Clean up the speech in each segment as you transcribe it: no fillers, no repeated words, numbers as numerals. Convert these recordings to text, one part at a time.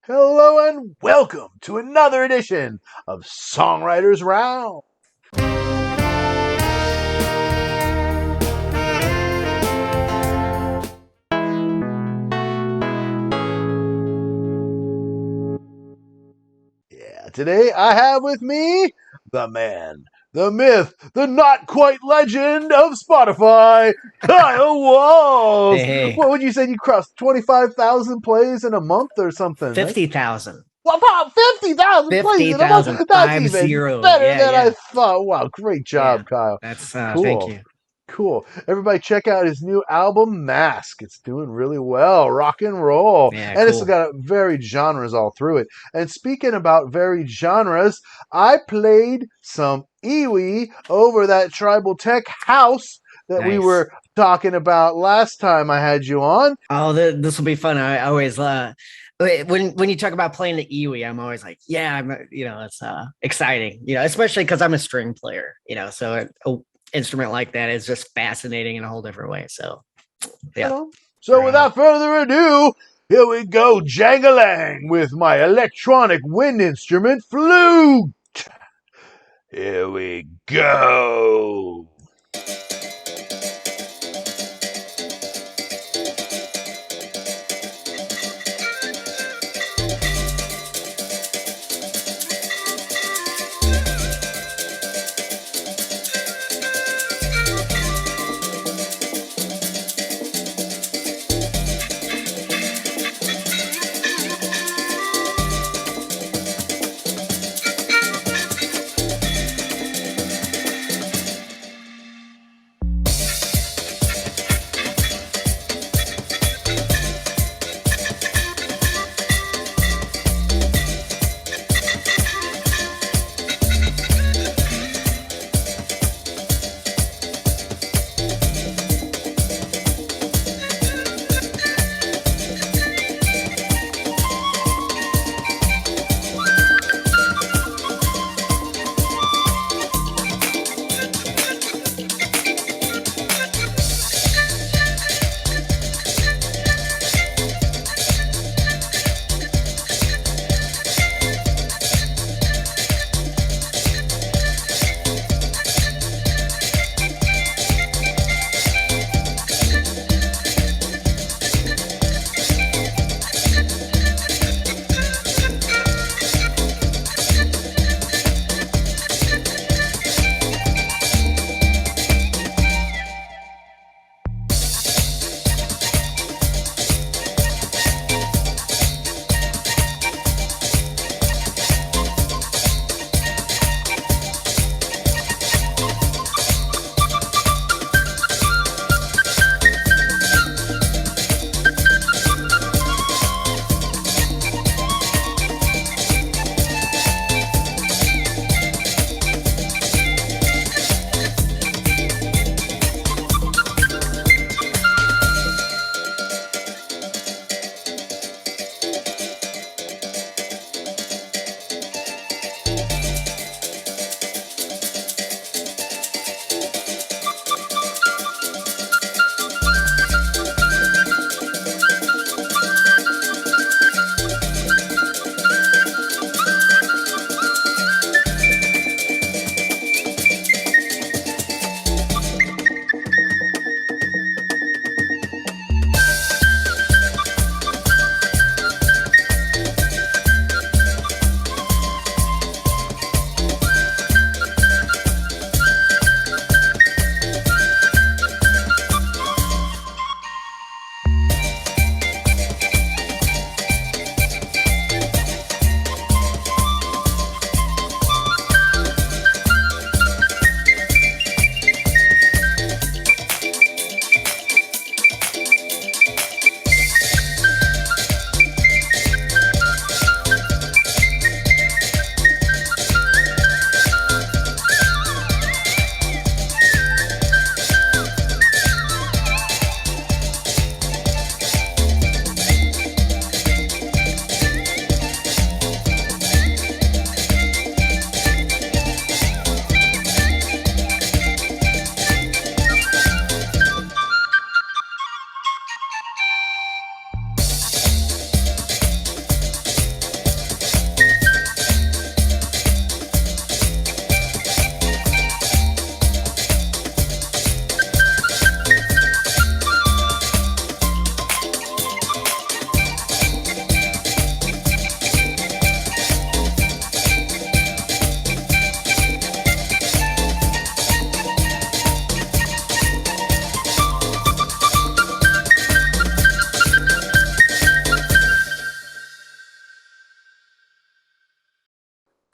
Hello and welcome to another edition of Songwriters Round. Yeah, today I have with me the man, the myth, the not quite legend of Spotify, Kyle Walz. Hey, What would you say? You crossed 25,000 plays in a month or something, right? 50,000. Wow, about 50,000 plays in a month. 50,000, That's even 50. better Yeah, than I yeah, thought. Wow, great yeah. job, Kyle. That's, thank Cool. you. Cool. Everybody check out his new album, Mask. It's doing really well. Rock and roll. Yeah, And it's cool. got varied genres all through it. And speaking about varied genres, I played some EWI over that Tribal Tech house that we Nice. were talking about last time I had you on. Oh, this will be fun. I always, when you talk about playing the EWI, I'm always like, yeah, it's exciting, especially because I'm a string player, so an instrument like that is just fascinating in a whole different way. So, yeah. So Right on. without further ado, here we go, Jangalang, with my electronic wind instrument, Flute. Here we go.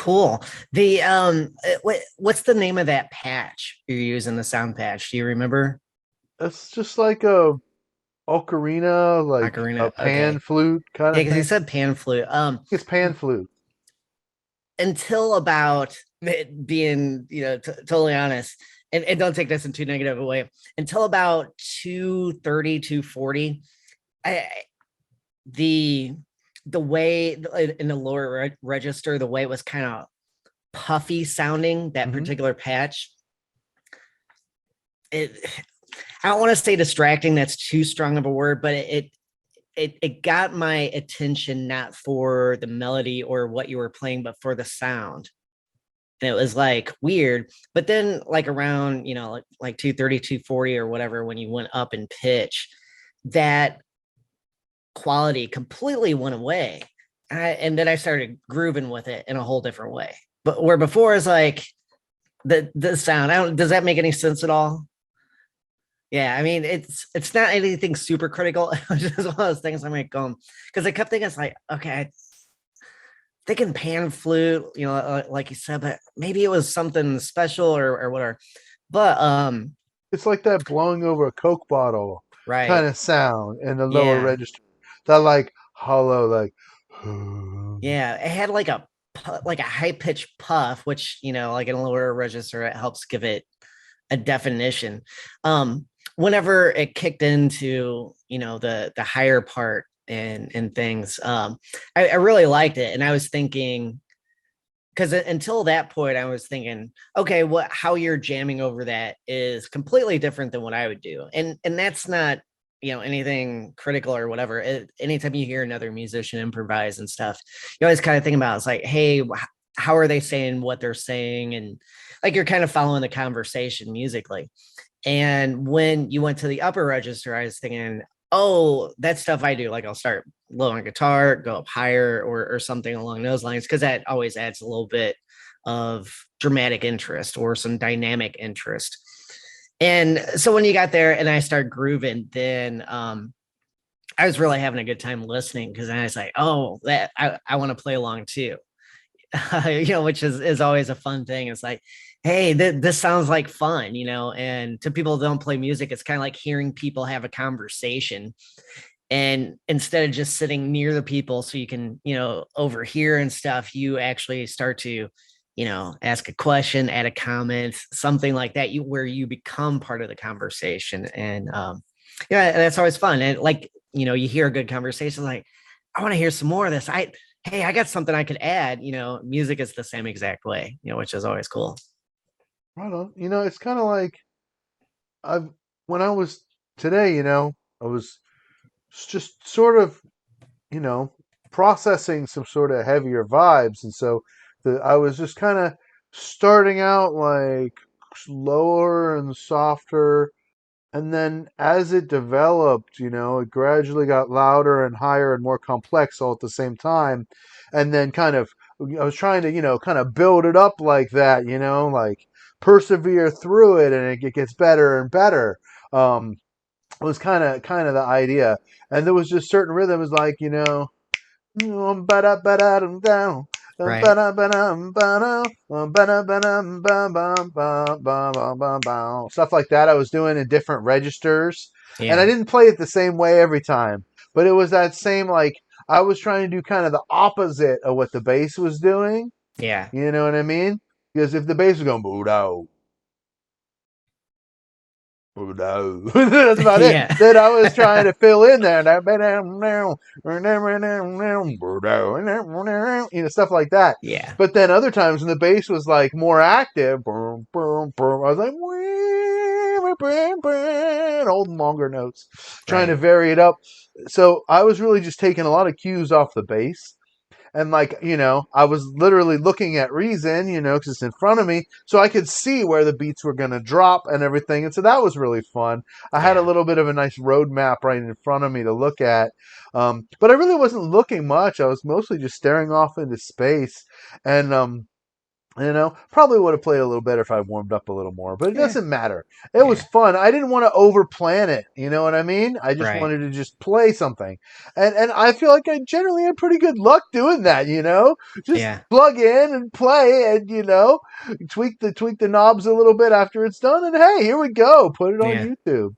Cool. The what's the name of that patch you're using, the sound patch? Do you remember? It's just like a ocarina, like a Ocarina. pan Okay. flute kind Yeah, of because you thing. said pan flute. It's pan flute. Until about it being, totally honest, and don't take this in too negative a way, until about 230, 240, I the the way in the lower register, the way it was kind of puffy sounding, that Hmm. particular patch, it I don't want to say distracting, that's too strong of a word, but it got my attention, not for the melody or what you were playing, but for the sound. And it was like weird. But then like around, like 230, 240 or whatever, when you went up in pitch, that quality completely went away. And then I started grooving with it in a whole different way. But where before is like the sound. Does that make any sense at all? Yeah, I mean it's not anything super critical. It's just one of those things I'm like going, because I kept thinking, it's like, okay, thinking pan flute, like you said, but maybe it was something special or whatever. But It's like that blowing over a Coke bottle kind right. of sound in the lower Yeah. register. That like hollow, like Yeah. It had like a high pitched puff, which, like in a lower register, it helps give it a definition. Whenever it kicked into, the higher part and things, I really liked it. And I was thinking, because until that point I was thinking, okay, how you're jamming over that is completely different than what I would do, and that's not, anything critical or whatever. Anytime you hear another musician improvise and stuff, you always kind of think about, it's like, hey, how are they saying what they're saying, and like you're kind of following the conversation musically. And when you went to the upper register, I was thinking, oh, that stuff I do. Like I'll start low on guitar, go up higher, or something along those lines, because that always adds a little bit of dramatic interest or some dynamic interest. And so when you got there and I started grooving, then I was really having a good time listening, because then I was like, oh, that I want to play along too. Which is always a fun thing. It's like, hey, this sounds like fun, and to people who don't play music, it's kind of like hearing people have a conversation. And instead of just sitting near the people so you can, overhear and stuff, you actually start to, ask a question, add a comment, something like that, where you become part of the conversation. And yeah, that's always fun. And like, you hear a good conversation, like, I want to hear some more of this. Hey, I got something I could add. Music is the same exact way, which is always cool. right on. It's kind of like I've when I was today. I was just sort of you know processing some sort of heavier vibes, and so I was just kind of starting out like slower and softer. And then as it developed, it gradually got louder and higher and more complex all at the same time. And then I was trying to, kind of build it up like that, like persevere through it and it gets better and better. Was kind of the idea. And there was just certain rhythms like, ba-da-ba-da-dum-down. Right. Stuff like that I was doing in different registers. And I Yeah. didn't play it the same way every time. But it was that same, like, I was trying to do kind of the opposite of what the bass was doing. Yeah. You know what I mean? Because if the bass was going, boo oh no, that's about it. Yeah. Then I was trying to fill in there, stuff like that. Yeah. But then other times when the bass was like more active, boom, boom, boom, I was like, holding longer notes, trying to Right. vary it up. So I was really just taking a lot of cues off the bass. And like, I was literally looking at Reason, because it's in front of me, so I could see where the beats were going to drop and everything. And so that was really fun. I had a Yeah. little bit of a nice roadmap right in front of me to look at. But I really wasn't looking much. I was mostly just staring off into space. And Probably would have played a little better if I warmed up a little more, but it Yeah, doesn't matter. It was yeah, fun. I didn't want to overplan it. You know what I mean? I just right. wanted to just play something, and I feel like I generally had pretty good luck doing that. Just Yeah, plug in and play, and tweak the knobs a little bit after it's done, and hey, here we go. Put it on yeah. YouTube.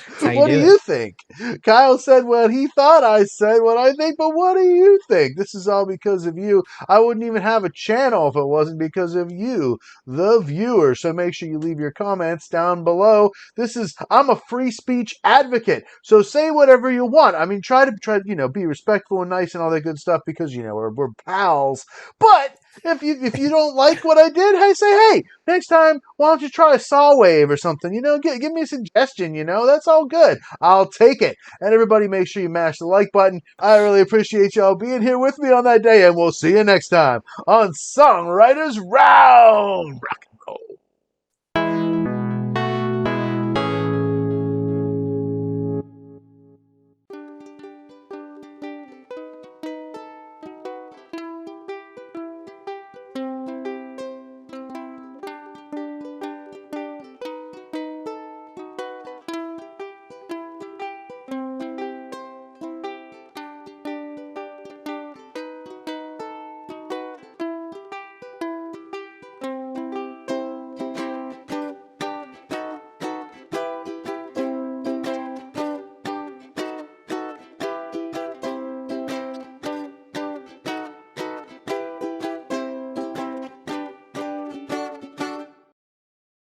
That's how you What do do it. you think? Kyle said what he thought. I said what I think, but what do you think? This is all because of you. I wouldn't even have a channel if it wasn't because of you, the viewer. So make sure you leave your comments down below. I'm a free speech advocate. So say whatever you want. I mean, try to be respectful and nice and all that good stuff because, we're pals. But if you don't like what I did, hey, say, hey, next time, why don't you try a saw wave or something? Give me a suggestion. That's all good. I'll take it. And everybody, make sure you mash the like button. I really appreciate y'all being here with me on that day, and we'll see you next time on Songwriters Round.